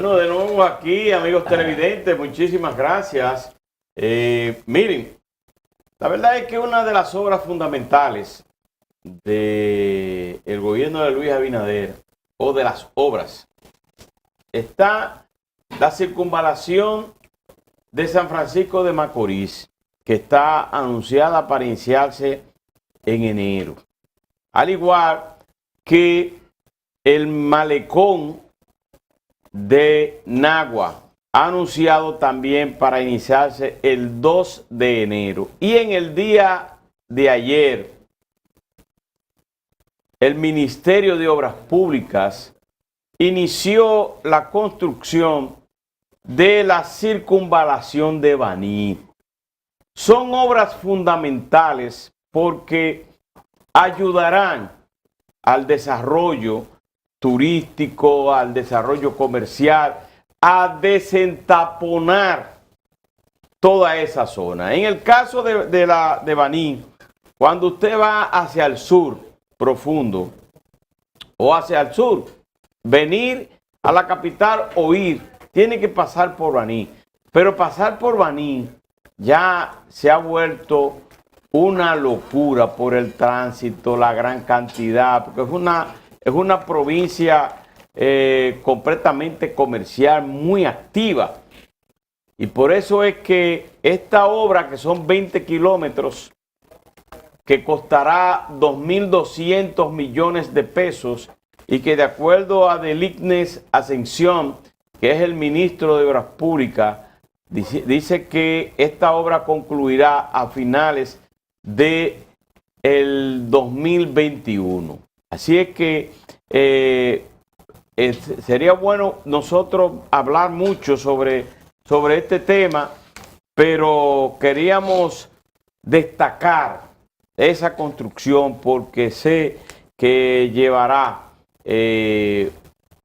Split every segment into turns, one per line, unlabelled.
Bueno, de nuevo aquí, amigos televidentes, muchísimas gracias. Miren, la verdad es que una de las obras fundamentales del gobierno de Luis Abinader, o de las obras, está la circunvalación de San Francisco de Macorís, que está anunciada para iniciarse en enero. Al igual que el malecón de Nagua, anunciado también para iniciarse el 2 de enero. Y en el día de ayer, el Ministerio de Obras Públicas inició la construcción de la circunvalación de Baní. Son obras fundamentales porque ayudarán al desarrollo turístico, al desarrollo comercial, a desentaponar toda esa zona. En el caso de Baní, cuando usted va hacia el sur profundo o hacia el sur, venir a la capital o ir, tiene que pasar por Baní. Pero pasar por Baní ya se ha vuelto una locura por el tránsito, la gran cantidad, porque es una provincia completamente comercial, muy activa. Y por eso es que esta obra, que son 20 kilómetros, que costará 2.200 millones de pesos, y que de acuerdo a Delignes Ascensión, que es el ministro de Obras Públicas, dice que esta obra concluirá a finales del 2021. Así es que sería bueno nosotros hablar mucho sobre este tema, pero queríamos destacar esa construcción porque sé que llevará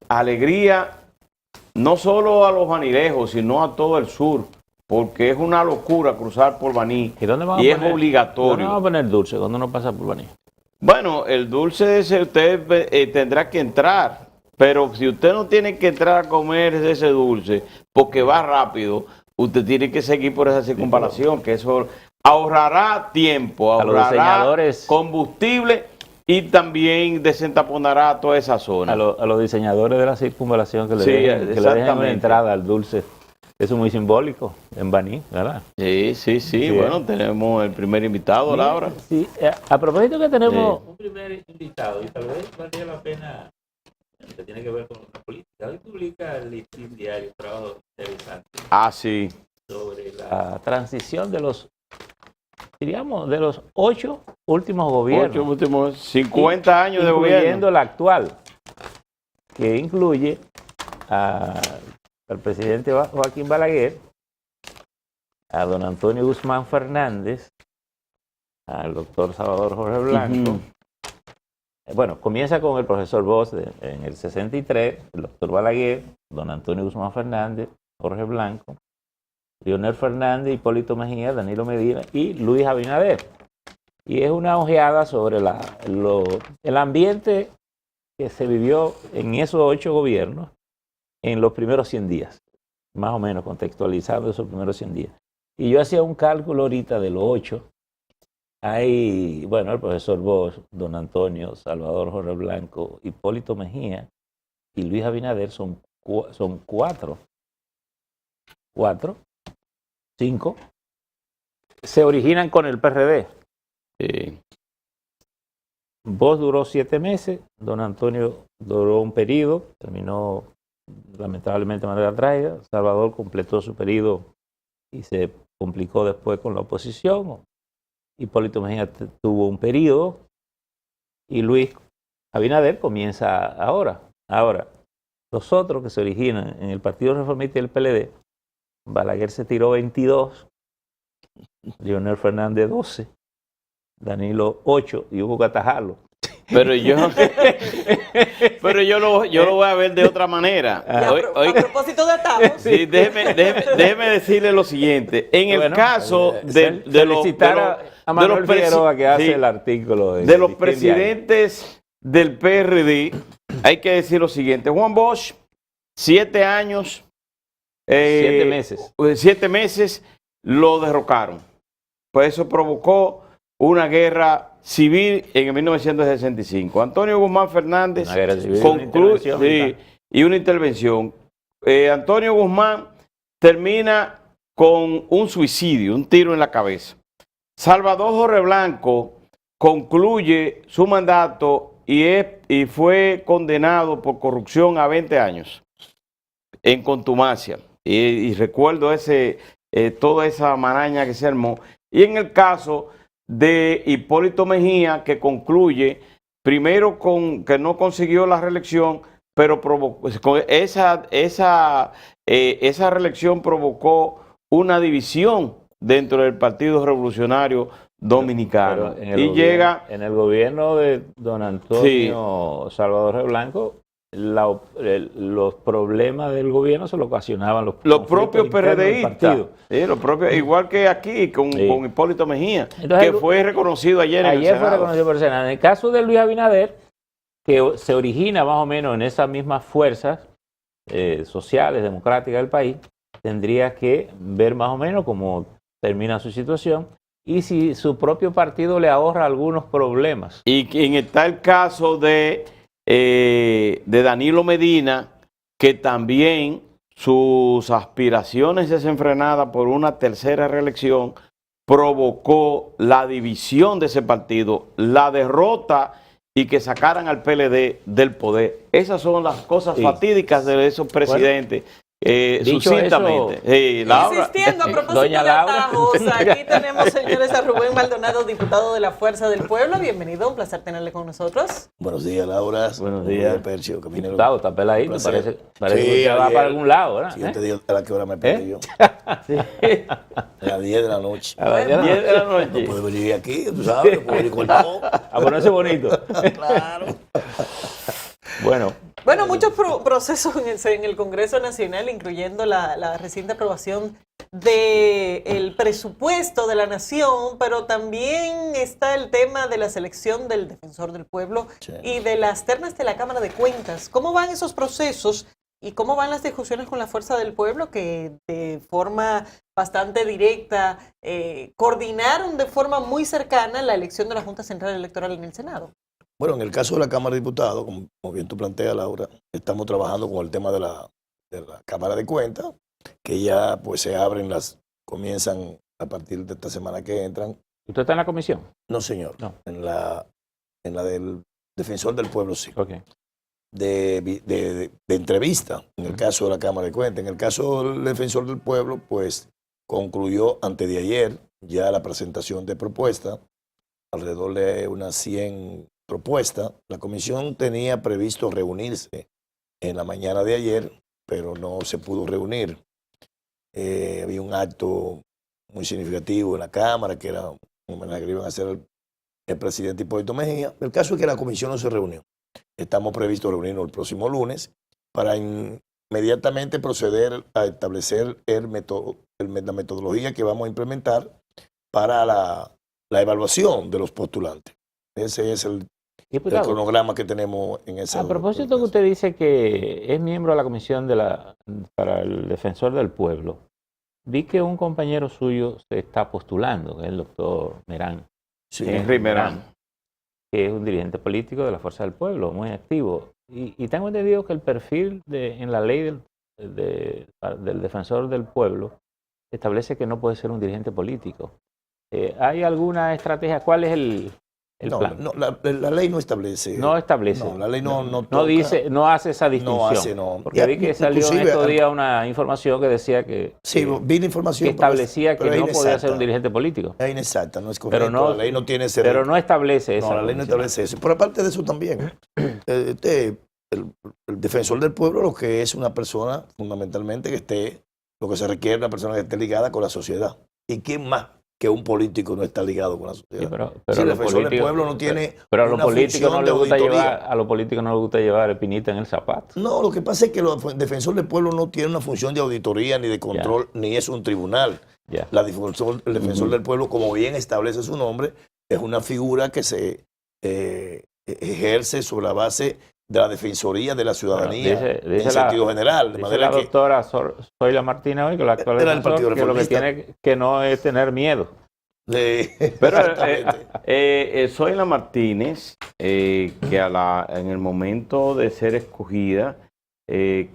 alegría no solo a los banilejos, sino a todo el sur, porque es una locura cruzar por Baní y es obligatorio.
¿Dónde vamos a poner dulce cuando uno pasa por Baní?
Bueno, el dulce ese usted tendrá que entrar, pero si usted no tiene que entrar a comer ese dulce porque va rápido, usted tiene que seguir por esa circunvalación, que eso ahorrará tiempo, ahorrará combustible y también desentaponará toda esa zona.
A los diseñadores de la circunvalación que le dejen una entrada al dulce. Eso es muy simbólico en Baní, ¿verdad?
Sí. Bueno, tenemos el primer invitado, Laura.
Sí, a propósito que tenemos un primer invitado, y tal vez valdría la pena, que tiene que ver con la política. Hoy publica el Listín Diario, un trabajo interesante.
Sí.
Sobre la transición de los 8 últimos gobiernos.
8 últimos 50 años de gobierno.
Incluyendo la actual, que incluye al presidente Joaquín Balaguer, a don Antonio Guzmán Fernández, al doctor Salvador Jorge Blanco. Bueno, comienza con el profesor Bosch en el 63, el doctor Balaguer, don Antonio Guzmán Fernández, Jorge Blanco, Leonel Fernández, Hipólito Mejía, Danilo Medina y Luis Abinader. Y es una ojeada sobre el ambiente que se vivió en esos 8 gobiernos en los primeros 100 días, más o menos contextualizando esos primeros 100 días. Y yo hacía un cálculo ahorita de los 8. Hay, bueno, el profesor Bosch, don Antonio, Salvador Jorge Blanco, Hipólito Mejía y Luis Abinader son 4. 5. Se originan con el PRD. Bosch duró 7 meses, don Antonio duró un periodo, terminó lamentablemente de manera trágica. Salvador completó su periodo y se complicó después con la oposición. Hipólito Mejía tuvo un periodo y Luis Abinader comienza ahora. Ahora, los otros que se originan en el Partido Reformista y el PLD, Balaguer se tiró 22, Leonel Fernández 12, Danilo 8 y hubo que atajarlo.
Pero yo lo voy a ver de otra manera.
A propósito de atajos.
Sí, déjeme decirle lo siguiente. En el caso de
los Figueroa que hace el artículo
de los presidentes del PRD, hay que decir lo siguiente. Juan Bosch 7 años,
7 meses.
7 meses lo derrocaron. Pues eso provocó una guerra civil en 1965. Antonio Guzmán Fernández
Una guerra civil,
concluye y una intervención. Antonio Guzmán termina con un suicidio, un tiro en la cabeza. Salvador Jorge Blanco concluye su mandato y fue condenado por corrupción a 20 años en contumacia. Y recuerdo toda esa maraña que se armó. Y en el caso de Hipólito Mejía, que concluye primero con que no consiguió la reelección, pero esa reelección provocó una división dentro del Partido Revolucionario Dominicano.
En el gobierno de don Antonio Salvador Blanco, los problemas del gobierno se lo ocasionaban los
propios PRDistas, igual que aquí con Hipólito Mejía. Entonces, que fue reconocido ayer en el Senado.
Fue reconocido por el Senado. En el caso de Luis Abinader, que se origina más o menos en esas mismas fuerzas sociales, democráticas del país, tendría que ver más o menos cómo termina su situación y si su propio partido le ahorra algunos problemas.
Y está el caso de Danilo Medina, que también sus aspiraciones desenfrenadas por una tercera reelección provocó la división de ese partido, la derrota y que sacaran al PLD del poder. Esas son las cosas fatídicas de esos presidentes. Sucintamente.
Insistiendo a propósito de atajos, aquí tenemos, señores, a Rubén Maldonado, diputado de la Fuerza del Pueblo. Bienvenido, un placer tenerle con nosotros.
Buenos días, Laura.
Buenos días,
Percio.
Diputado, está peladito, parece que va para algún lado, ¿verdad?
Sí, yo te digo a la que hora me perdí yo.
Sí.
A las 10 de la noche.
A las 10 de la noche.
No puedo venir aquí, tú sabes, no puedo venir con el tapón.
A ponerse bonito.
Claro.
Bueno, muchos procesos en el Congreso Nacional, incluyendo la reciente aprobación del presupuesto de la Nación, pero también está el tema de la selección del Defensor del Pueblo y de las ternas de la Cámara de Cuentas. ¿Cómo van esos procesos y cómo van las discusiones con la Fuerza del Pueblo, que de forma bastante directa coordinaron de forma muy cercana la elección de la Junta Central Electoral en el Senado?
Bueno, en el caso de la Cámara de Diputados, como bien tú planteas, Laura, estamos trabajando con el tema de la Cámara de Cuentas, que ya pues comienzan a partir de esta semana que entran.
¿Usted está en la comisión?
No, señor.
No.
En la del Defensor del Pueblo, sí.
Okay.
De entrevista, en el caso de la Cámara de Cuentas. En el caso del Defensor del Pueblo, pues concluyó antes de ayer ya la presentación de propuestas, alrededor de unas 100 propuestas. La comisión tenía previsto reunirse en la mañana de ayer, pero no se pudo reunir. Había un acto muy significativo en la Cámara, que era un homenaje que le iban a hacer el presidente Hipólito Mejía. El caso es que la comisión no se reunió. Estamos previstos reunirnos el próximo lunes para inmediatamente proceder a establecer la metodología que vamos a implementar para la evaluación de los postulantes. Ese es el cronograma que tenemos en ese.
A propósito que usted dice que es miembro de la comisión para el Defensor del Pueblo, vi que un compañero suyo se está postulando, que es el doctor Merán.
Sí, Henry Merán,
que es un dirigente político de la Fuerza del Pueblo, muy activo. Y tengo entendido que el perfil en la ley del Defensor del Pueblo establece que no puede ser un dirigente político. ¿Hay alguna estrategia? ¿Cuál es el plan?
No, la ley no establece.
No establece.
No, la ley no
no hace esa distinción.
No.
Porque vi que salió en estos días una información que decía que,
sí, vi la información
que establecía que no podía ser un dirigente polítipo.
Es inexacta, no es correcto. La ley no tiene ese.
Pero no establece eso.
No, la ley no establece eso. Pero aparte de eso también, el defensor del pueblo lo que es una persona fundamentalmente lo que se requiere una persona que esté ligada con la sociedad. ¿Y quién más que un político no está ligado con la sociedad?
Sí, pero
si el defensor del pueblo no tiene
pero a los
una
políticos no
función de auditoría.
A los políticos no les gusta llevar espinita en el zapato.
No, lo que pasa es que el defensor del pueblo no tiene una función de auditoría ni de control, ni es un tribunal. El defensor del pueblo, como bien establece su nombre, es una figura que se ejerce sobre la base de la Defensoría de la Ciudadanía,
dice
en sentido general. De
Dice
manera
la
que
doctora Zoila Martínez hoy, que la actual
era el Partido
defensor, que lo que
Reformista.
tiene que no es tener miedo.
Pero
exactamente.
Zoila Martínez, que en el momento de ser escogida,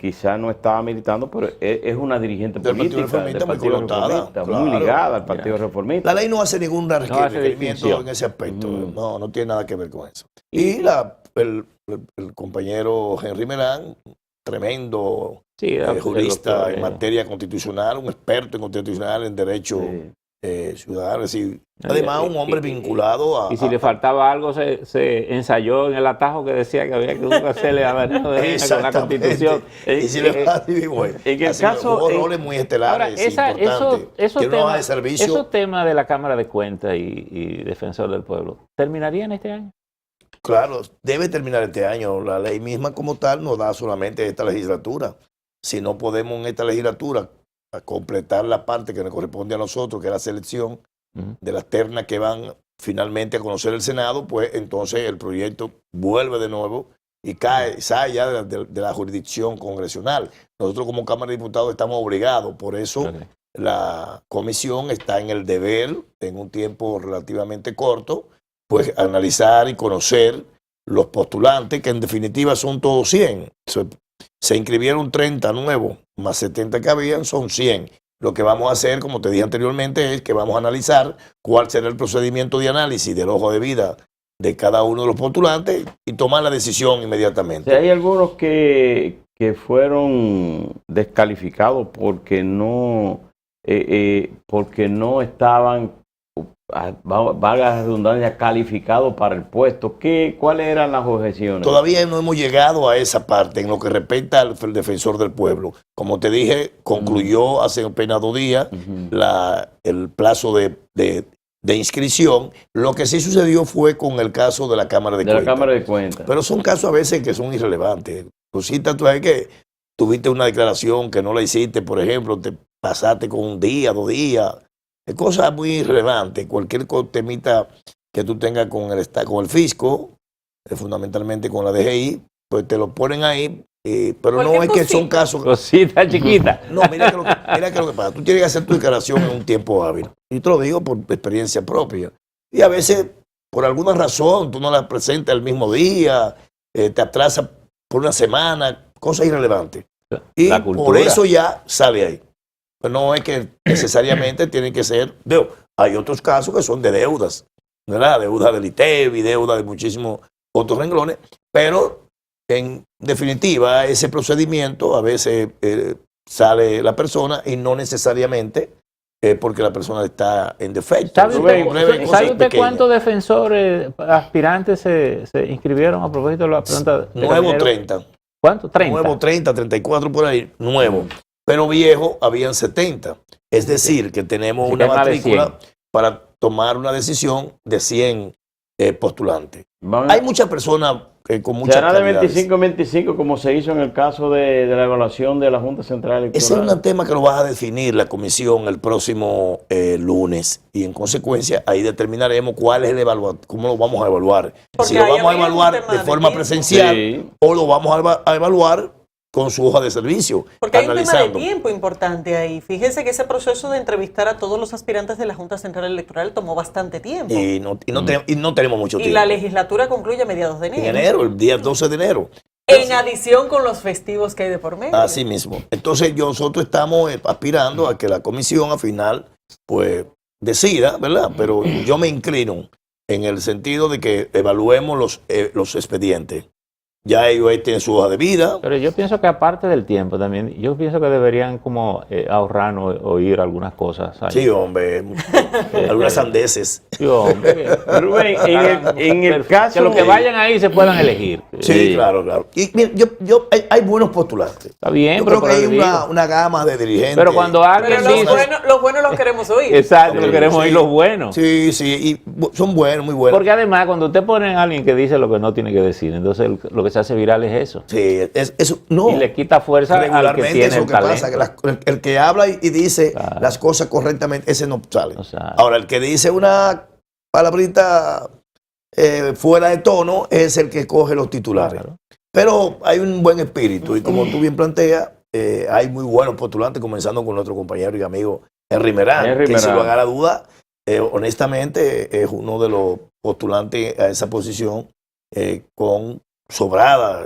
quizá no estaba militando, pero es una dirigente
Del Partido
política
Reformista,
del
muy
Partido
connotada,
Reformista, muy
claro.
ligada al Partido Reformista.
La ley no hace ningún
hace
requerimiento
distinción.
en ese aspecto.
Ujú.
No tiene nada que ver con eso. Y el compañero Henry Merán, tremendo
Sí,
jurista
doctor,
en materia constitucional, un experto en constitucional, en derecho ciudadano. Es decir, además, un hombre vinculado a...
Y si le faltaba algo, se ensayó en el atajo que decía que había que hacerle a Danilo de Reina con la Constitución.
Y si le va así, bueno,
en el
así,
caso...
jugó roles muy estelares, importantes. Tiene una hoja de servicio.
Esos temas de la Cámara de Cuentas y Defensor del Pueblo, ¿terminarían este año?
Claro, debe terminar este año. La ley misma como tal nos da solamente esta legislatura. Si no podemos en esta legislatura a completar la parte que nos corresponde a nosotros, que es la selección de las ternas que van finalmente a conocer el Senado, pues entonces el proyecto vuelve de nuevo y sale ya de la jurisdicción congresional. Nosotros como Cámara de Diputados estamos obligados, por eso la comisión está en el deber, en un tiempo relativamente corto, pues analizar y conocer los postulantes, que en definitiva son todos 100. Se inscribieron 30 nuevos, más 70 que habían, son 100. Lo que vamos a hacer, como te dije anteriormente, es que vamos a analizar cuál será el procedimiento de análisis del hoja de vida de cada uno de los postulantes y tomar la decisión inmediatamente.
Hay algunos que fueron descalificados porque no estaban, valga la redundancia, calificados para el puesto. ¿Cuáles eran las objeciones?
Todavía no hemos llegado a esa parte en lo que respecta al defensor del pueblo. Como te dije, concluyó hace apenas 2 días el plazo de inscripción. Lo que sí sucedió fue con el caso de la Cámara de Cuentas.
La Cámara de Cuentas.
Pero son casos a veces que son irrelevantes. Cositas, tú sabes que tuviste una declaración que no la hiciste, por ejemplo, te pasaste con 1 día, 2 días. Es cosa muy irrelevante. Cualquier temita que tú tengas con el fisco, fundamentalmente con la DGI, pues te lo ponen ahí. Pero no es que son casos...
Cosita chiquita.
No, mira que lo que pasa. Tú tienes que hacer tu declaración en un tiempo hábil. Y te lo digo por experiencia propia. Y a veces, por alguna razón, tú no la presentas el mismo día, te atrasas por 1 semana, cosas irrelevantes. Y por eso ya sale ahí. Pero no es que necesariamente tienen que ser... Hay otros casos que son de deudas, ¿verdad? Deuda del ITEVI, deuda de muchísimos otros renglones, pero en definitiva ese procedimiento a veces sale la persona y no necesariamente porque la persona está en defecto.
¿Sabe usted cuántos defensores aspirantes se inscribieron a propósito de la pregunta?
Nuevo 30.
¿Cuánto? 30.
Nuevo 30, 34 por ahí, nuevo. Pero viejo habían 70. Es decir, que tenemos una matrícula para tomar una decisión de 100 postulantes. Hay muchas personas con muchas
¿Será de
calidades.
25 en 25 como se hizo en el caso de la evaluación de la Junta Central Electoral?
Ese es un tema que lo va a definir la comisión el próximo lunes y en consecuencia ahí determinaremos cuál es el cómo lo vamos a evaluar.
Porque
si lo vamos a evaluar de forma presencial o lo vamos a evaluar con su hoja de servicio.
Porque hay un tema de tiempo importante ahí. Fíjese que ese proceso de entrevistar a todos los aspirantes de la Junta Central Electoral tomó bastante tiempo.
Y no tenemos mucho tiempo.
Y la legislatura concluye a mediados de enero.
En enero, el día 12 de enero.
En adición con los festivos que hay de por medio.
Así mismo. Entonces nosotros estamos aspirando a que la comisión al final pues decida, ¿verdad? Pero yo me inclino en el sentido de que evaluemos los expedientes. Ya ellos tienen su hoja de vida.
Pero yo pienso que aparte del tiempo también, yo pienso que deberían como ahorrarnos oír algunas cosas. ¿Sabes?
Sí, hombre. Algunas sandeces.
Sí, hombre.
Rubén, en el caso...
Que los que vayan ahí se puedan elegir.
Sí, claro. Y mira, hay buenos postulantes.
Está bien,
yo creo que hay una gama de dirigentes.
Pero cuando alguien dice...
Los buenos los queremos oír.
Exacto, queremos oír los buenos.
Sí, y son buenos, muy buenos.
Porque además, cuando usted pone a alguien que dice lo que no tiene que decir, entonces lo que se hace viral es eso.
Sí, eso no.
Y le quita fuerza al que tiene
eso
el
que
talento.
pasa, que el que habla y dice las cosas correctamente, ese no sale. Ahora, el que dice una palabrita fuera de tono es el que coge los titulares. Claro. Pero hay un buen espíritu y como tú bien planteas, hay muy buenos postulantes, comenzando con nuestro compañero y amigo Henry Merán, que sin lugar a duda, honestamente, es uno de los postulantes a esa posición con sobradas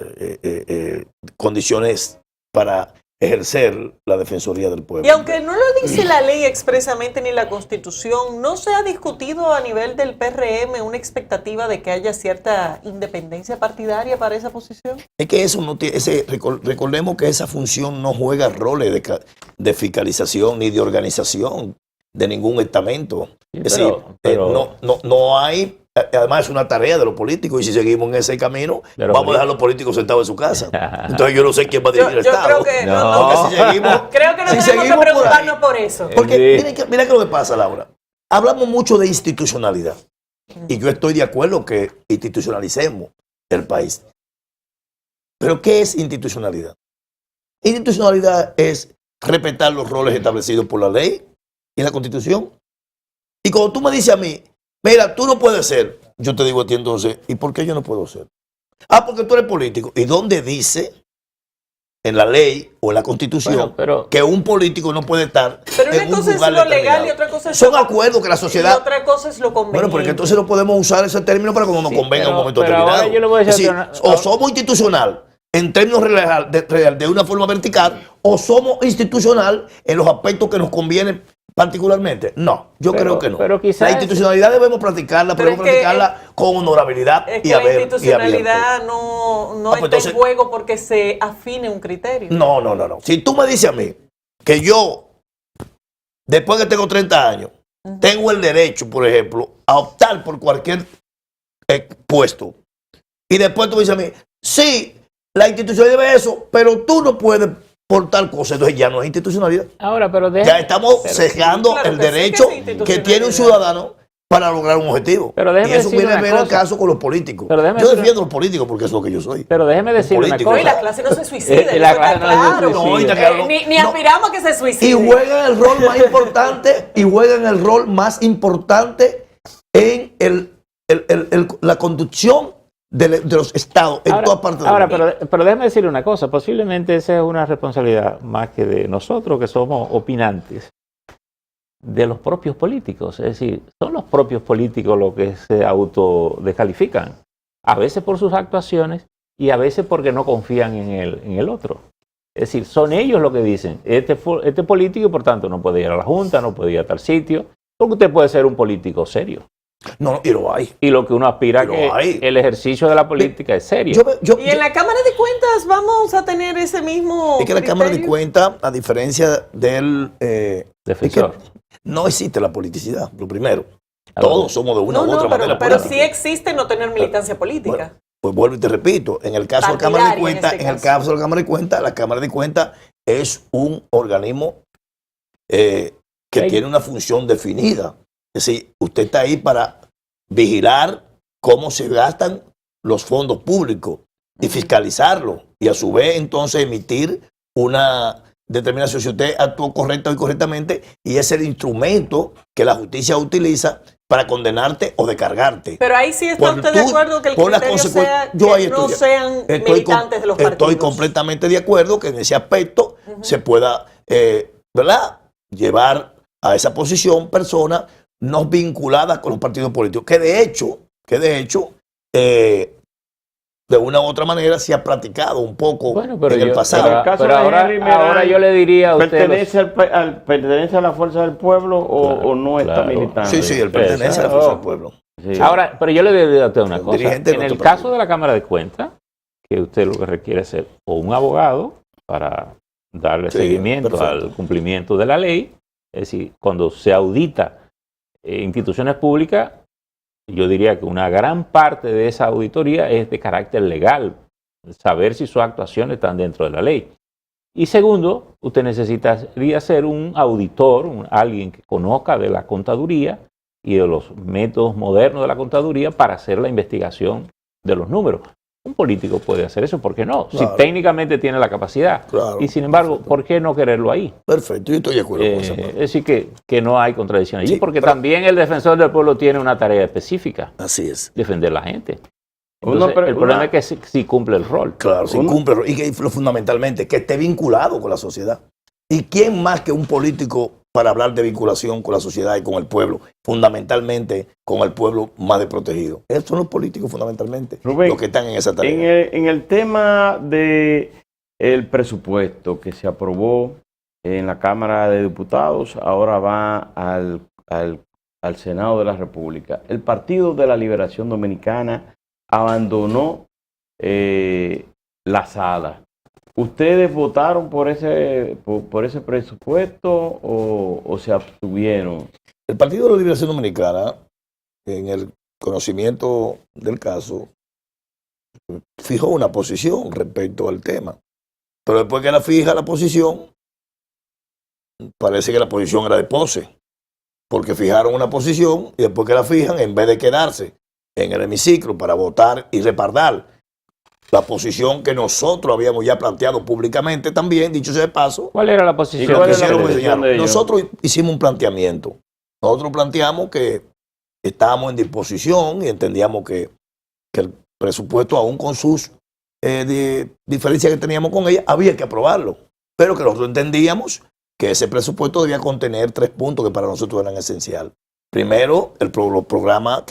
condiciones para ejercer la Defensoría del Pueblo.
Y aunque no lo dice la ley expresamente ni la Constitución, ¿no se ha discutido a nivel del PRM una expectativa de que haya cierta independencia partidaria para esa posición?
Es que eso no tiene, recordemos que esa función no juega roles de fiscalización ni de organización de ningún estamento.
Sí,
es decir, no hay. Además es una tarea de los políticos y si seguimos en ese camino vamos a dejar a los políticos sentados en su casa. Entonces yo no sé quién va a dirigir el Estado.
Creo que
si seguimos,
creo que no
si
tenemos que preguntarnos por eso.
Porque mira qué lo que pasa, Laura. Hablamos mucho de institucionalidad y yo estoy de acuerdo que institucionalicemos el país. Pero ¿qué es institucionalidad? Institucionalidad es respetar los roles establecidos por la ley y la Constitución. Y cuando tú me dices a mí, mira, tú no puedes ser, yo te digo a ti entonces, ¿y por qué yo no puedo ser? Ah, porque tú eres político. ¿Y dónde dice en la ley o en la Constitución que un político no puede estar
pero
en un lugar
determinado? Pero una cosa es lo legal y otra cosa es
son acuerdos que la sociedad...
Y otra cosa es lo conveniente.
Bueno, porque entonces no podemos usar ese término para cuando nos convenga en un momento determinado.
Yo le voy a decir
o somos institucional en términos de una forma vertical o somos institucional en los aspectos que nos convienen particularmente. No, yo creo que no.
Pero
la institucionalidad debemos practicarla, podemos practicarla con honorabilidad y
la institucionalidad no está en juego porque se afine un criterio.
No. Si tú me dices a mí que yo, después que tengo 30 años, tengo el derecho, por ejemplo, a optar por cualquier puesto, y después tú me dices a mí, sí, la institucionalidad debe eso, pero tú no puedes por tal cosa, entonces ya no es institucionalidad.
Ahora,
ya estamos cejando el derecho que tiene un ciudadano para lograr un objetivo. Y eso viene a ver el caso con los políticos. Yo defiendo a los políticos porque es lo que yo soy.
Pero déjeme decir una cosa.
Y la clase no se suicida. Ni aspiramos a que se suicide.
Y juegan el rol más importante, en la conducción de los estados en todas partes del mundo.
Pero déjeme decirle una cosa, posiblemente esa es una responsabilidad más que de nosotros que somos opinantes, de los propios políticos. Es decir, son los propios políticos los que se autodescalifican, a veces por sus actuaciones y a veces porque no confían en el otro. Es decir, son ellos los que dicen, este político por tanto no puede ir a la Junta, no puede ir a tal sitio, porque usted puede ser un político serio.
No, y lo hay.
Y lo que uno aspira que el ejercicio de la política es serio.
Y en la Cámara de Cuentas vamos a tener ese mismo
Es que la Cámara de Cuentas, a diferencia del
defensor,
no existe la politicidad, lo primero. Todos somos de una u otra manera
pero sí existe no tener militancia política.
Bueno, pues vuelvo y te repito, en el caso de la Cámara de Cuentas, la Cámara de Cuentas es un organismo que tiene una función definida. Es decir, usted está ahí para vigilar cómo se gastan los fondos públicos y fiscalizarlo y a su vez entonces emitir una determinación si usted actuó correcta o incorrectamente y es el instrumento que la justicia utiliza para condenarte o descargarte.
Pero ahí sí está usted de acuerdo que el criterio sea que no sean militantes de los partidos.
Estoy completamente de acuerdo que en ese aspecto se pueda ¿verdad? Llevar a esa posición personas no vinculadas con los partidos políticos, que de hecho, de una u otra manera se ha practicado un poco en el pasado.
Pero ahora yo le diría a usted...
¿Pertenece a la fuerza del pueblo o no está militando?
Sí, él pertenece a la fuerza del pueblo.
Sí. Ahora, pero yo le diría a usted una cosa. En el caso de la Cámara de Cuentas, que usted lo que requiere es ser o un abogado para darle seguimiento al cumplimiento de la ley, es decir, cuando se audita instituciones públicas, yo diría que una gran parte de esa auditoría es de carácter legal, saber si sus actuaciones están dentro de la ley. Y segundo, usted necesitaría ser un auditor, alguien que conozca de la contaduría y de los métodos modernos de la contaduría para hacer la investigación de los números. Un político puede hacer eso, ¿por qué no? Claro. Si técnicamente tiene la capacidad. Claro. Y sin embargo, ¿por qué no quererlo ahí?
Perfecto, yo estoy de acuerdo con eso.
Es decir, que no hay contradicción allí, porque también el defensor del pueblo tiene una tarea específica.
Así es.
Defender a la gente. Entonces, el problema es que sí cumple el rol.
Claro, sí cumple el rol. Y que fundamentalmente, que esté vinculado con la sociedad. ¿Y quién más que un político para hablar de vinculación con la sociedad y con el pueblo? Fundamentalmente con el pueblo más desprotegido. Esos son los políticos fundamentalmente,
Rubén,
los que están en esa tarea.
En el tema del presupuesto que se aprobó en la Cámara de Diputados, ahora va al Senado de la República. El Partido de la Liberación Dominicana abandonó la sala. ¿Ustedes votaron por ese presupuesto o se abstuvieron?
El Partido de la Liberación Dominicana, en el conocimiento del caso, fijó una posición respecto al tema. Pero después que la fija la posición, parece que la posición era de pose. Porque fijaron una posición y después que la fijan, en vez de quedarse en el hemiciclo para votar y respaldar la posición que nosotros habíamos ya planteado públicamente también, dicho sea de paso.
¿Cuál era la posición?
Nosotros hicimos un planteamiento. Nosotros planteamos que estábamos en disposición y entendíamos que el presupuesto, aún con sus diferencias que teníamos con ella, había que aprobarlo. Pero que nosotros entendíamos que ese presupuesto debía contener 3 puntos que para nosotros eran esenciales. Primero, que los programas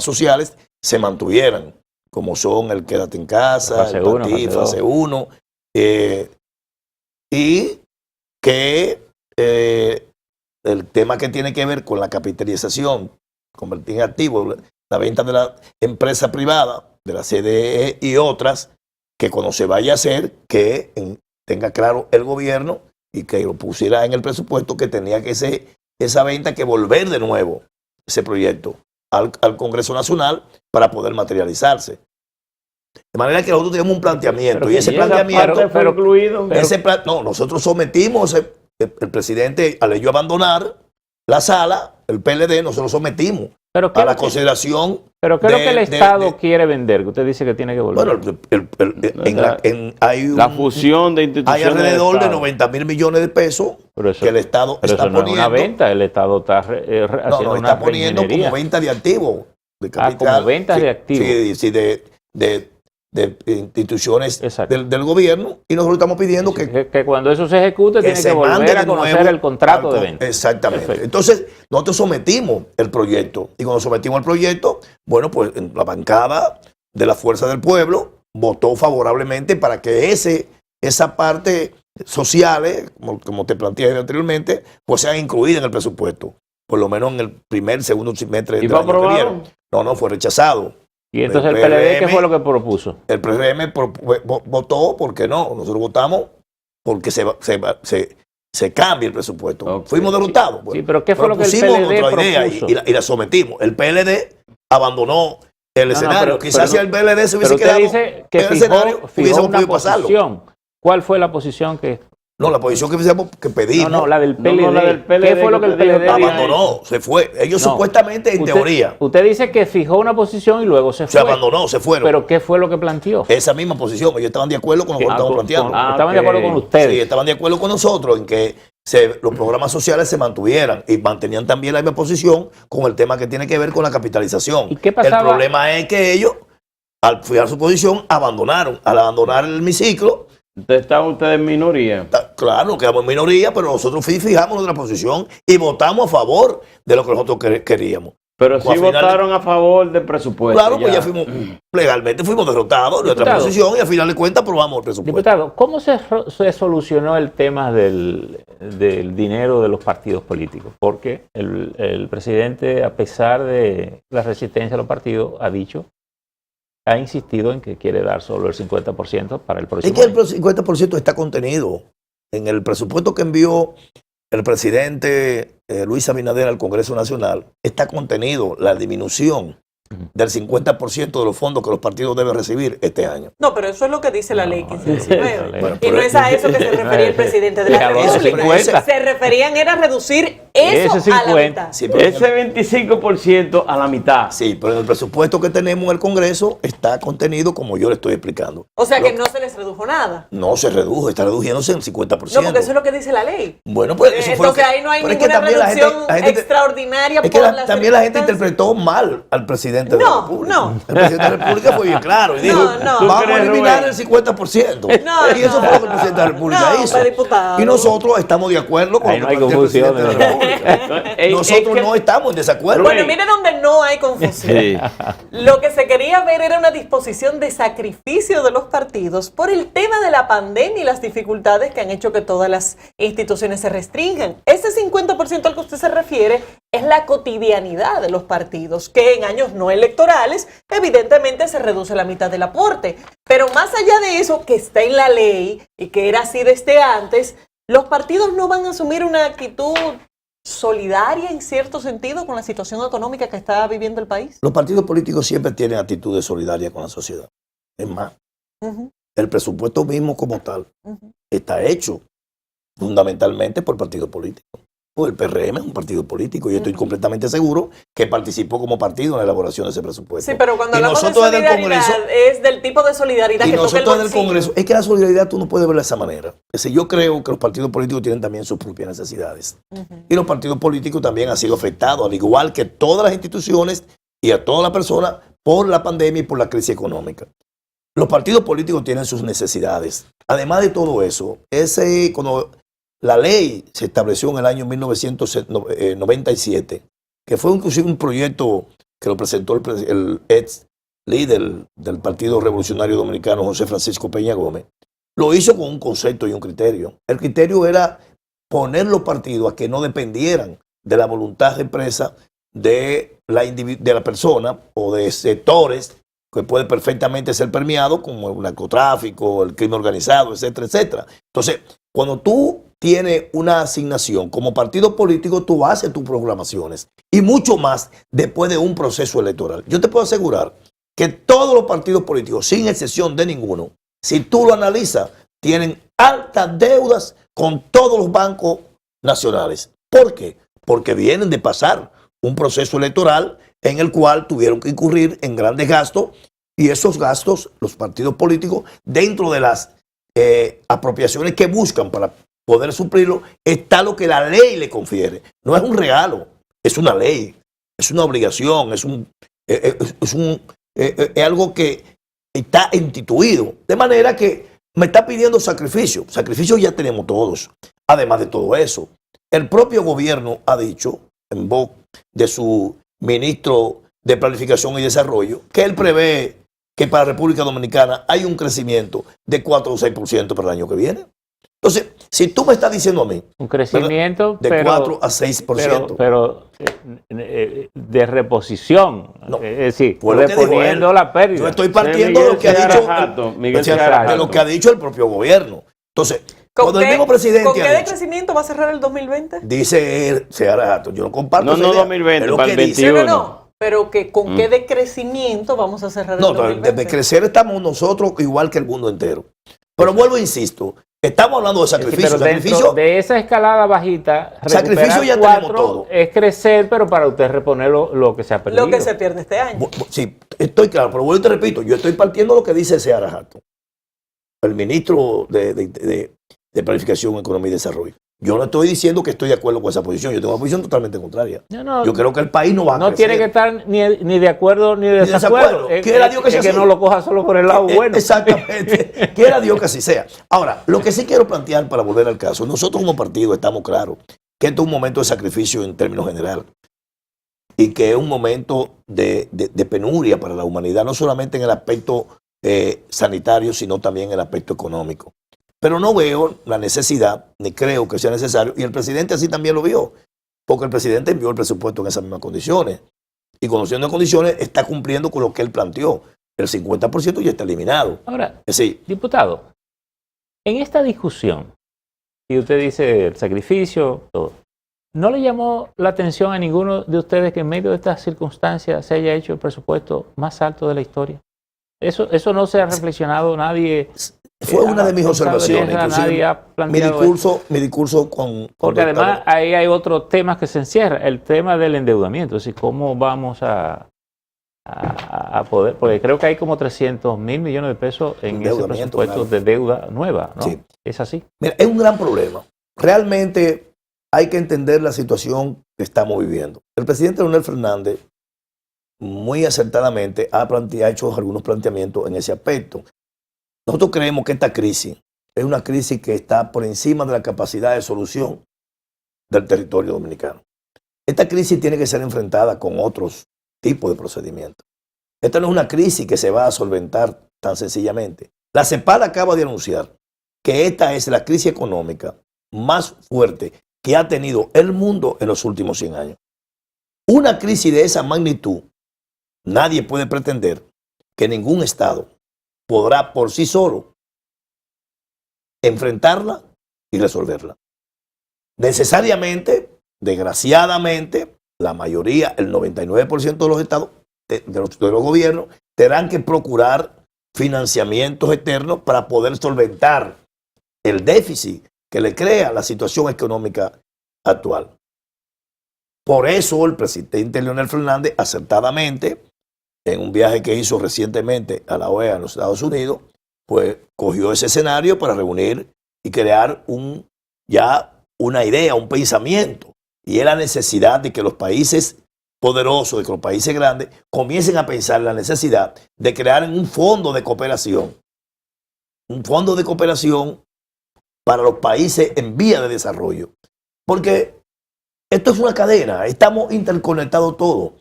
sociales se mantuvieran, como son el Quédate en Casa, fase 1, y que el tema que tiene que ver con la capitalización, convertir en activo, la venta de la empresa privada, de la CDE y otras, que cuando se vaya a hacer, que tenga claro el gobierno y que lo pusiera en el presupuesto, que tenía que ser esa venta, que volver de nuevo ese proyecto al Congreso Nacional para poder materializarse. De manera que nosotros tenemos un planteamiento, y ese planteamiento
fue incluido.
Nosotros sometimos, el presidente leyó abandonar la sala, el PLD, nosotros sometimos a la consideración.
Pero ¿qué es lo que el Estado quiere vender? Que usted dice que tiene que volver.
Bueno,
la fusión de instituciones.
Hay alrededor de 90.000 millones de pesos que el Estado está poniendo.
No es una venta, el Estado está haciendo una
está poniendo como venta de activos, de capital.
Como venta de activos.
Sí, de instituciones del gobierno, y nosotros estamos pidiendo que
cuando eso se ejecute tiene que volver a conocer el contrato de venta.
Exactamente.
Perfecto.
Entonces, nosotros sometimos el proyecto, y cuando sometimos el proyecto, bueno, pues la bancada de la Fuerza del Pueblo votó favorablemente para que esa parte sociales, como te planteé anteriormente, pues sean incluidas en el presupuesto, por lo menos en el segundo semestre del año que viene. No, fue rechazado.
¿Y entonces el PLD qué fue lo que propuso?
El PRM votó porque no. Nosotros votamos porque se cambie el presupuesto.
Okay.
Fuimos derrotados.
Sí, pero ¿qué fue lo que el PLD propuso?
Y la sometimos. El PLD abandonó el escenario. Quizás si el PLD se hubiese quedado
dice que
en el escenario, hubiésemos podido pasarlo.
¿Cuál fue la posición que...?
No, la posición que pedimos.
No, la del PLD.
No, la del PLD.
¿Qué fue lo que el PLD
abandonó? Se fue. Ellos supuestamente, en teoría.
Usted dice que fijó una posición y luego se fue.
Se abandonó, se fueron.
¿Pero qué fue lo que planteó?
Esa misma posición. Ellos estaban de acuerdo con lo que estamos planteando.
Estaban de acuerdo con ustedes.
Sí, estaban de acuerdo con nosotros en que los programas sociales se mantuvieran, y mantenían también la misma posición con el tema que tiene que ver con la capitalización.
¿Y qué pasaba?
El problema es que ellos, al fijar su posición, abandonaron. Al abandonar el hemiciclo,
¿Estaban ustedes en minoría?
Claro, quedamos en minoría, pero nosotros fijamos nuestra posición y votamos a favor de lo que nosotros queríamos.
Pero sí votaron a favor del presupuesto.
Claro, pues ya fuimos, legalmente fuimos derrotados en nuestra posición, y al final de cuentas aprobamos el presupuesto.
Diputado, ¿cómo se solucionó el tema del dinero de los partidos políticos? Porque el presidente, a pesar de la resistencia de los partidos, ha insistido en que quiere dar solo el 50% para el próximo año.
Es que el 50% está contenido en el presupuesto que envió el presidente Luis Abinader al Congreso Nacional. Está contenido la disminución del 50% de los fondos que los partidos deben recibir este año.
No, pero eso es lo que dice la ley 1519.
Bueno,
y no es a eso que se refería el presidente de la República. Se referían era a reducir eso a la mitad.
Sí,
ese 25% a la mitad.
Sí, pero en el presupuesto que tenemos en el Congreso está contenido como yo le estoy explicando.
O sea que no se les redujo nada.
No se redujo, está reduciéndose en 50%.
No, porque eso es lo que dice la ley.
Bueno, pues eso fue
entonces ahí no hay ninguna reducción extraordinaria.
Es que también la gente interpretó mal al presidente presidente de la República.
No.
El presidente de la República fue bien claro y dijo,
No.
vamos a eliminar el 50%.
No,
y eso fue lo que el presidente de la República
No,
hizo.
pero diputado.
Y nosotros estamos de acuerdo con
Ahí
lo
no hay
que plantea el presidente de la
confusión.
República. Nosotros no estamos en desacuerdo.
Bueno, mire donde no hay confusión.
Sí.
Lo que se quería ver era una disposición de sacrificio de los partidos por el tema de la pandemia y las dificultades que han hecho que todas las instituciones se restrinjan. Ese 50% al que usted se refiere es la cotidianidad de los partidos, que en años no electorales evidentemente se reduce la mitad del aporte. Pero más allá de eso, que está en la ley y que era así desde antes, los partidos no van a asumir una actitud solidaria en cierto sentido con la situación económica que está viviendo el país.
Los partidos políticos siempre tienen actitudes solidarias con la sociedad. Es más, el presupuesto mismo como tal está hecho fundamentalmente por partidos políticos. Pues el PRM es un partido político y estoy completamente seguro que participó como partido en la elaboración de ese presupuesto.
Sí, pero cuando
Y
hablamos de
nosotros desde el
solidaridad
Congreso,
es del tipo de solidaridad
y
que toca el
nosotros del
bolsillo.
Congreso, es que la solidaridad tú no puedes verla de esa manera. Es decir, yo creo que los partidos políticos tienen también sus propias necesidades. Y los partidos políticos también han sido afectados, al igual que todas las instituciones y a todas las personas, por la pandemia y por la crisis económica. Los partidos políticos tienen sus necesidades. Además de todo eso, cuando la ley se estableció en el año 1997, que fue inclusive un proyecto que lo presentó el ex líder del Partido Revolucionario Dominicano, José Francisco Peña Gómez, lo hizo con un concepto y un criterio. El criterio era poner los partidos a que no dependieran de la voluntad de empresa de la persona o de sectores que puede perfectamente ser permeado, como el narcotráfico, el crimen organizado, etcétera, etcétera. Entonces, cuando tú tienes una asignación como partido político, tú haces tus programaciones y mucho más después de un proceso electoral. Yo te puedo asegurar que todos los partidos políticos, sin excepción de ninguno, si tú lo analizas, tienen altas deudas con todos los bancos nacionales. ¿Por qué? Porque vienen de pasar un proceso electoral en el cual tuvieron que incurrir en grandes gastos, y esos gastos, los partidos políticos, dentro de las apropiaciones que buscan para poder suplirlo, está lo que la ley le confiere. No es un regalo, es una ley, es una obligación, es algo que está instituido. De manera que me está pidiendo sacrificio. Sacrificio ya tenemos todos. Además de todo eso, el propio gobierno ha dicho, en voz de su ministro de Planificación y Desarrollo, que él prevé que para la República Dominicana hay un crecimiento de 4 o 6% para el año que viene. Entonces, si tú me estás diciendo a mí,
un crecimiento
de 4 a 6%.
Pero de reposición,
No,
es decir,
fue lo que dijo
reponiendo
él.
la pérdida.
Yo estoy partiendo de lo que ha dicho
Miguel
lo que ha dicho el propio gobierno. Entonces,
¿Con
cuando
qué,
el mismo presidente
¿con qué
ha
de
dicho,
crecimiento va a cerrar el 2020?
dice él, Seara Jato, yo no comparto
No,
esa
no,
idea.
2020,
Es lo
para
que
el
dice.
21.
No. Pero que con qué de crecimiento vamos a cerrar
No,
el 2020.
desde crecer estamos nosotros igual que el mundo entero. Pero vuelvo e insisto, estamos hablando de sacrificio.
Pero dentro
Sacrificio,
de esa escalada bajita,
Sacrificio
recuperar
ya tenemos
4
todo.
es crecer, pero para usted reponer lo que se ha perdido.
Lo que se pierde este año.
sí, estoy claro, pero vuelvo y te repito, yo estoy partiendo de lo que dice Seara Jato, el ministro de Planificación, Economía y Desarrollo. Yo no estoy diciendo que estoy de acuerdo con esa posición, yo tengo una posición totalmente contraria.
No,
Yo creo que el país no va a
no
crecer.
tiene que estar ni de acuerdo ni de desacuerdo.
Quiera Dios que sea
que
así.
no lo coja solo por el lado bueno.
Exactamente. Quiera Dios que así sea. Ahora, lo que sí quiero plantear para volver al caso, nosotros como partido estamos claros que esto es un momento de sacrificio en términos generales y que es un momento de penuria para la humanidad, no solamente en el aspecto sanitario, sino también en el aspecto económico. Pero no veo la necesidad, ni creo que sea necesario, y el presidente así también lo vio, porque el presidente envió el presupuesto en esas mismas condiciones, y conociendo las condiciones está cumpliendo con lo que él planteó. El 50% ya está eliminado.
Ahora,
Es decir,
diputado, en esta discusión, y usted dice el sacrificio, todo, ¿no le llamó la atención a ninguno de ustedes que en medio de estas circunstancias se haya hecho el presupuesto más alto de la historia? Eso no se ha reflexionado nadie.
fue una de mis observaciones.
Nadie ha
Mi
planteado
discurso con
porque además ahí hay otros temas que se encierran. El tema del endeudamiento, es decir, cómo vamos a poder, porque creo que hay como 300.000 millones de pesos en ese presupuesto de deuda nueva, ¿no?
Sí.
Es así.
Mira, es un gran problema. Realmente hay que entender la situación que estamos viviendo. El presidente Leonel Fernández muy acertadamente ha hecho algunos planteamientos en ese aspecto. Nosotros creemos que esta crisis es una crisis que está por encima de la capacidad de solución del territorio dominicano. Esta crisis tiene que ser enfrentada con otros tipos de procedimientos. Esta no es una crisis que se va a solventar tan sencillamente. La CEPAL acaba de anunciar que esta es la crisis económica más fuerte que ha tenido el mundo en los últimos 100 años. Una crisis de esa magnitud, nadie puede pretender que ningún Estado podrá por sí solo enfrentarla y resolverla. Necesariamente, desgraciadamente, la mayoría, el 99% de los estados, de los gobiernos, tendrán que procurar financiamientos externos para poder solventar el déficit que le crea la situación económica actual. Por eso el presidente Leonel Fernández, acertadamente, en un viaje que hizo recientemente a la OEA en los Estados Unidos, pues cogió ese escenario para reunir y crear una idea, un pensamiento. Y es la necesidad de que los países poderosos, de que los países grandes comiencen a pensar la necesidad de crear un fondo de cooperación. Un fondo de cooperación para los países en vía de desarrollo. Porque esto es una cadena, estamos interconectados todos.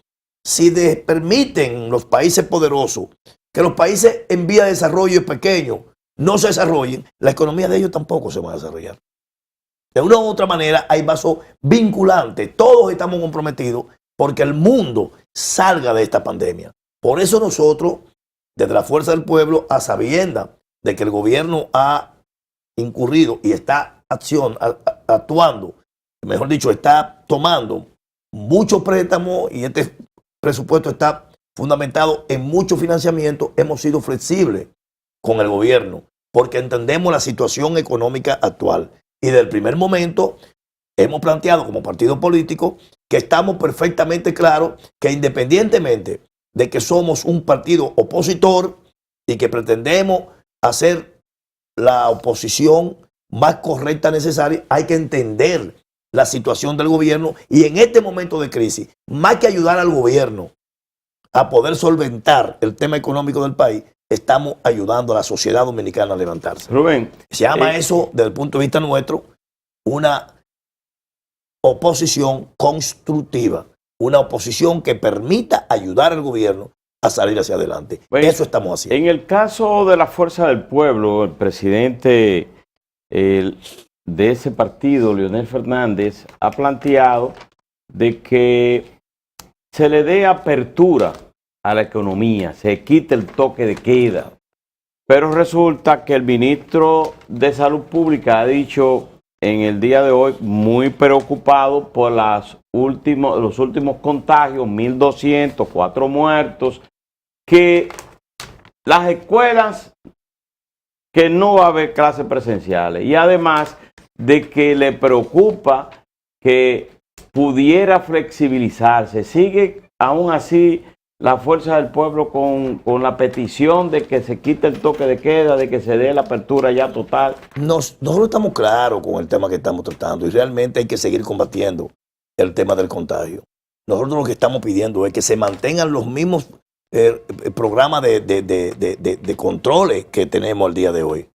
Si permiten los países poderosos que los países en vía de desarrollo pequeños no se desarrollen, la economía de ellos tampoco se va a desarrollar. De una u otra manera hay vasos vinculantes, todos estamos comprometidos porque el mundo salga de esta pandemia. Por eso nosotros, desde la Fuerza del Pueblo, a sabiendas de que el gobierno ha incurrido y está actuando, mejor dicho, está tomando muchos préstamos y este presupuesto está fundamentado en mucho financiamiento, hemos sido flexibles con el gobierno porque entendemos la situación económica actual. Y desde el primer momento hemos planteado como partido político que estamos perfectamente claros que independientemente de que somos un partido opositor y que pretendemos hacer la oposición más correcta necesaria, hay que entender la situación del gobierno y en este momento de crisis, más que ayudar al gobierno a poder solventar el tema económico del país, estamos ayudando a la sociedad dominicana a levantarse.
Rubén.
Se llama eso, desde el punto de vista nuestro, una oposición constructiva, una oposición que permita ayudar al gobierno a salir hacia adelante.
Bueno,
eso estamos haciendo.
En el caso de la Fuerza del Pueblo, el presidente de ese partido, Leonel Fernández, ha planteado de que se le dé apertura a la economía, se quite el toque de queda. Pero resulta que el ministro de Salud Pública ha dicho en el día de hoy, muy preocupado por los últimos contagios, 1.200, 4 muertos, que las escuelas, que no va a haber clases presenciales. Y además de que le preocupa que pudiera flexibilizarse. Sigue aún así la Fuerza del Pueblo con la petición de que se quite el toque de queda, de que se dé la apertura ya total.
Nosotros estamos claros con el tema que estamos tratando y realmente hay que seguir combatiendo el tema del contagio. Nosotros lo que estamos pidiendo es que se mantengan los mismos programas de controles que tenemos al día de hoy.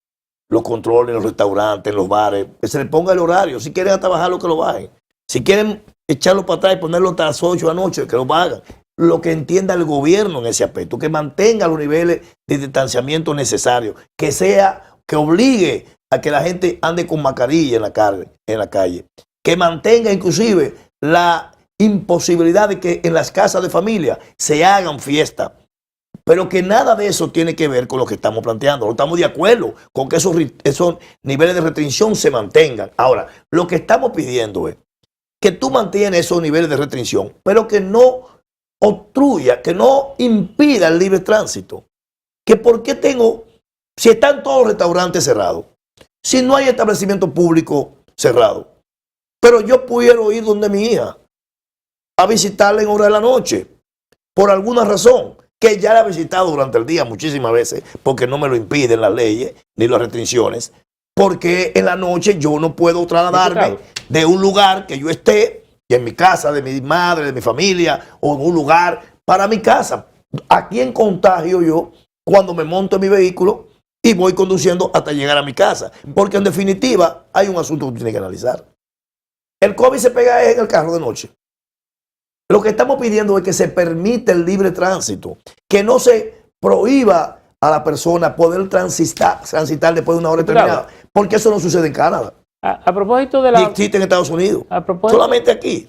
Los controles en los restaurantes, en los bares, que se les ponga el horario. Si quieren hasta bajarlo, que lo bajen. Si quieren echarlo para atrás y ponerlo hasta las 8 de la noche, que lo hagan. Lo que entienda el gobierno en ese aspecto, que mantenga los niveles de distanciamiento necesarios, que obligue a que la gente ande con mascarilla en la calle, que mantenga inclusive la imposibilidad de que en las casas de familia se hagan fiestas, pero que nada de eso tiene que ver con lo que estamos planteando. No estamos de acuerdo con que esos niveles de restricción se mantengan. Ahora, lo que estamos pidiendo es que tú mantienes esos niveles de restricción, pero que no obstruya, que no impida el libre tránsito. Que por qué si están todos los restaurantes cerrados, si no hay establecimiento público cerrado, pero yo pudiera ir donde mi hija a visitarla en hora de la noche, por alguna razón, que ya la he visitado durante el día muchísimas veces, porque no me lo impiden las leyes ni las restricciones, porque en la noche yo no puedo trasladarme de un lugar que yo esté, en mi casa, de mi madre, de mi familia, o en un lugar para mi casa. ¿A quién contagio yo cuando me monto en mi vehículo y voy conduciendo hasta llegar a mi casa? Porque en definitiva hay un asunto que tú tienes que analizar. El COVID se pega en el carro de noche. Lo que estamos pidiendo es que se permita el libre tránsito, que no se prohíba a la persona poder transitar después de una hora determinada, porque eso no sucede en Canadá.
A propósito de
Ni
la,
existe en Estados Unidos.
a propósito,
Solamente aquí.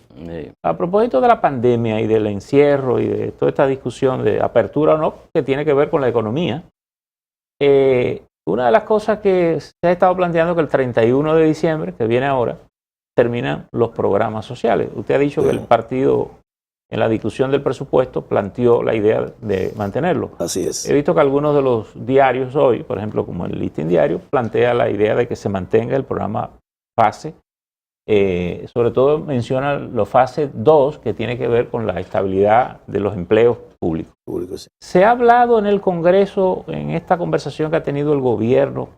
a propósito de la pandemia y del encierro y de toda esta discusión de apertura o no, que tiene que ver con la economía, una de las cosas que se ha estado planteando es que el 31 de diciembre, que viene ahora, terminan los programas sociales. Usted ha dicho que el partido, en la discusión del presupuesto, planteó la idea de mantenerlo.
Así es.
He visto que algunos de los diarios hoy, por ejemplo, como el Listín Diario, plantea la idea de que se mantenga el programa fase. Sobre todo menciona la fase 2, que tiene que ver con la estabilidad de los empleos públicos.
Sí.
¿Se ha hablado en el Congreso, en esta conversación que ha tenido el gobierno,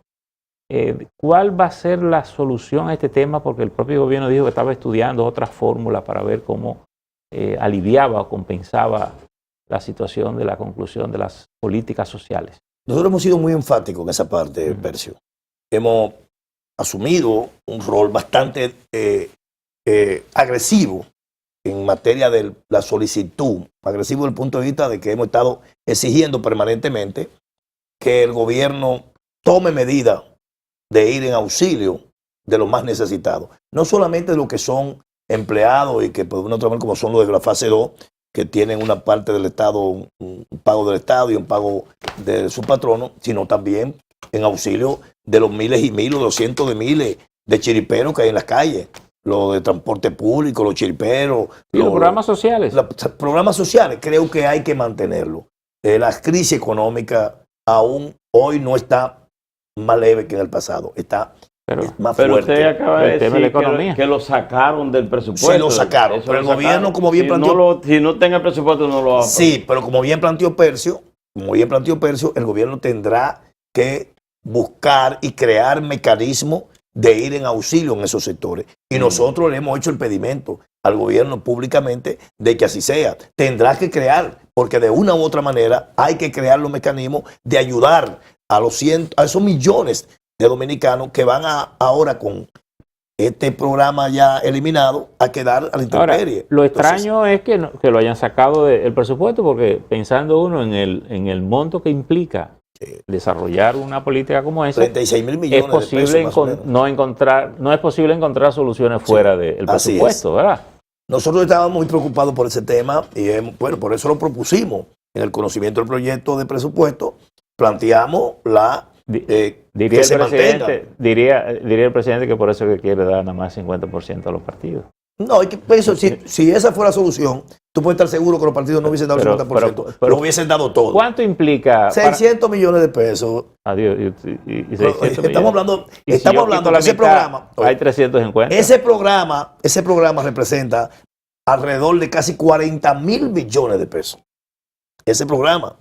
cuál va a ser la solución a este tema? Porque el propio gobierno dijo que estaba estudiando otras fórmulas para ver cómo aliviaba o compensaba la situación de la conclusión de las políticas sociales.
Nosotros hemos sido muy enfáticos en esa parte, Percio. Hemos asumido un rol bastante agresivo en materia de la solicitud, agresivo desde el punto de vista de que hemos estado exigiendo permanentemente que el gobierno tome medidas de ir en auxilio de los más necesitados. No solamente de los que son empleados y que por una otra manera, como son los de la fase 2, que tienen una parte del Estado, un pago del Estado y un pago de su patrono, sino también en auxilio de los miles y miles, los cientos de miles de chiriperos que hay en las calles, los de transporte público, los chiriperos.
Los programas sociales.
Los programas sociales, creo que hay que mantenerlo. La crisis económica aún hoy no está más leve que en el pasado, está más
pero
fuerte.
usted acaba de
El tema de la
decir
economía.
que lo sacaron del presupuesto.
Sí, lo sacaron,
Eso
pero
lo
el gobierno, como bien
si
planteó...
si no tenga presupuesto, no lo va a...
Sí, pero como bien planteó Percio, el gobierno tendrá que buscar y crear mecanismos de ir en auxilio en esos sectores. Y nosotros le hemos hecho el pedimento al gobierno públicamente de que así sea. Tendrá que crear, porque de una u otra manera hay que crear los mecanismos de ayudar a esos millones de dominicanos que van ahora con este programa ya eliminado a quedar a la intemperie.
Ahora, lo extraño es que lo hayan sacado del presupuesto, porque pensando uno en el monto que implica desarrollar una política como esa,
36.000 millones
es posible
de pesos, más o menos.
no es posible encontrar soluciones fuera del presupuesto, ¿verdad?
Nosotros estábamos muy preocupados por ese tema y bueno, por eso lo propusimos en el conocimiento del proyecto de presupuesto. Planteamos
Diría el presidente que por eso que quiere dar nada más 50% a los partidos.
No, es que eso, si esa fuera la solución, tú puedes estar seguro que los partidos no hubiesen dado el 50%, lo hubiesen dado todo.
¿Cuánto implica?
600 millones de pesos.
Adiós, y 600
estamos hablando
de
ese programa.
Hay 350.
Ese programa representa alrededor de casi 40.000 millones de pesos. Ese programa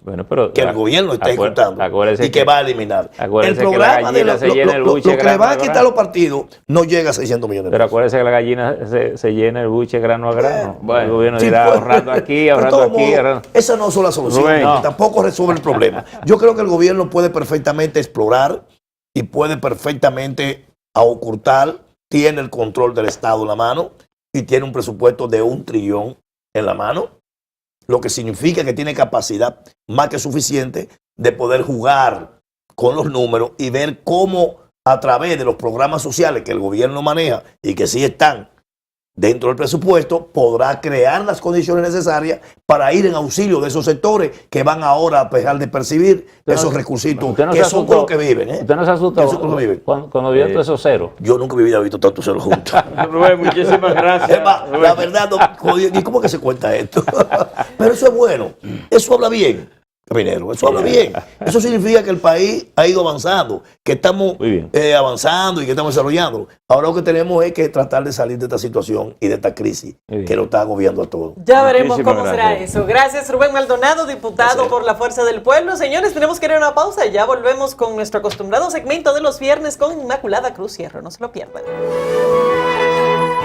que el gobierno está ejecutando y que va a eliminar.
El programa
de lo que le van a quitar a los partidos no llega a 600 millones de pesos.
Pero acuérdense que la gallina se llena el buche grano a grano.
Bueno,
el gobierno dirá ahorrando aquí, ahorrando aquí.
Esa no es la solución, tampoco resuelve el problema. Yo creo que el gobierno puede perfectamente explorar y puede perfectamente ocultar, tiene el control del Estado en la mano y tiene un presupuesto de 1 trillón en la mano, lo que significa que tiene capacidad más que suficiente de poder jugar con los números y ver cómo a través de los programas sociales que el gobierno maneja y que sí están dentro del presupuesto, podrá crear las condiciones necesarias para ir en auxilio de esos sectores que van ahora a dejar de percibir esos recursitos, que son con los que viven.
¿Usted no se asusta cuando vio todos esos ceros?
Yo nunca en mi vida he visto tantos ceros juntos.
Rubén, muchísimas gracias.
La verdad, ¿y cómo que se cuenta esto? Pero eso es bueno, eso habla bien. Caminero, eso habla bien. Eso significa que el país ha ido avanzando, que estamos avanzando y que estamos desarrollando. Ahora lo que tenemos es que tratar de salir de esta situación y de esta crisis que lo está agobiando a todos.
Ya veremos cómo será eso. Gracias, Rubén Maldonado, diputado por la Fuerza del Pueblo. Señores, tenemos que ir a una pausa y ya volvemos con nuestro acostumbrado segmento de los viernes con Inmaculada Cruz Hierro. No se lo pierdan.